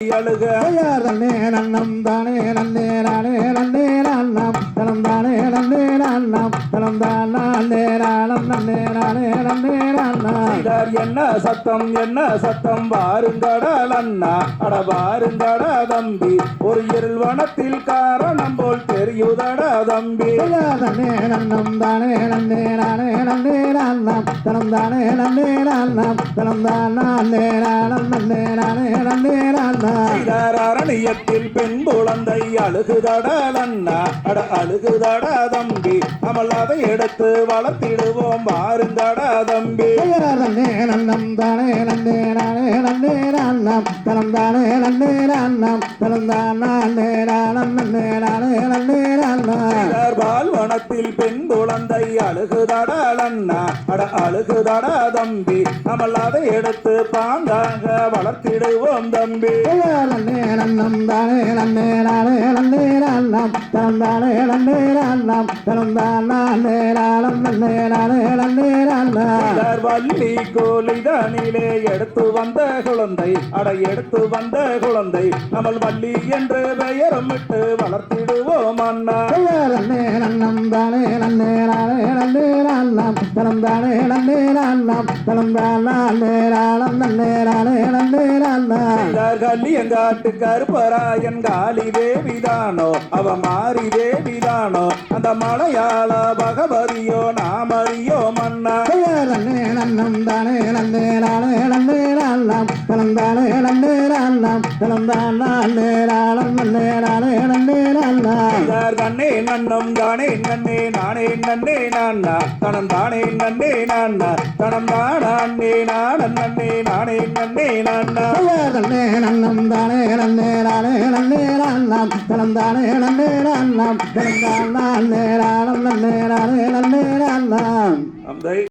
அழுக நன்னே நன்னம் தானே நன்னே நானே நன்னே நன்னம் தனம் தானே நன்னே நன்னம் தனம் தான் நன்னே நானம் நன்னே நானே நன்னே நன்னம் என்ன சத்தம் வாருங்கடல் அண்ணா அட வாருங்கடா தம்பி ஒரு இருள் வனத்தில் காரணம் போல் தெரியுதடா தம்பி நன்னே நன்னம் தானே நன்னே நானே நன்னே நன்னம் தனம் தானே நன்னே நன்னம் தனம் தான் நன்னே நானம் நன்னே நானே நன்னே நன்னம் அரணியத்தில் பெண் குழந்தை அழுகுதடல் அண்ணா அட அழுகுதடா தம்பி அமல் அதை எடுத்து வளர்த்திடுவோம் வாருங்கடா தம்பி நன்னே நன்னம் தானே நன்னே நானே நன்னே நன்னம் தனம் தானே நன்னே நன்னம் தனம் தான் நன்னே நானம் நன்னே நானே நன்னே நன்னம் பால்வனத்தில் பெண் குழந்தை அழுகுதடல் அண்ணா அட அழுகுதடா தம்பி அமல் அதை எடுத்து பாங்காக வளர்த்திடுவோம் தம்பி நன்னே நன்னம் தானே நன்னே நானே நன்னே நன்னம் தனம் தானே நன்னே நன்னம் தனம் தான் நன்னே நானம் நன்னே நானே நன்னே நன்னம் வள்ளி கோலிதானிலே எடுத்து வந்த குழந்தை அட எடுத்து வந்த குழந்தை நம்மள் வள்ளி என்று பெயரமிட்டு வளர்த்திடுவோம் அண்ணா நன்னே நன்னம் தானே நன்னே நானே நன்னே நன்னம் தனம் தானே நன்னே நன்னம் தனம் தான் நன்னே நானம் நன்னே நானே நன்னே நன்னம் கல்லியங்காட்டு கருப்பராயன் காளி தேவிதானோ அவ மாறி தேவிதானோ அந்த மலையாள பகவதியோ நாம் அறியோ மன்னா நன்னே நன்னம் தானே நன்னே நானே நன்னே நன்னம் தனம் தானே நன்னே நன்னம் தனம் தான் நன்னே நானம் நன்னே நானே நன்னே நன்னம் கண்ணே நன்னம் தானே நன்னே நானே நன்னே நான்னா தனம் தானே நன்னே நான்னா தனம் தானே நானே நன்னே நானே நன்னே நான்னா நன்னே நன்னம் தானே நன்னே நானே நன்னே நன்னம் தனம் தானே நன்னே நன்னம் தனம் தான் நன்னே நானம் நன்னே நானே நன்னே நன்னம் அந்த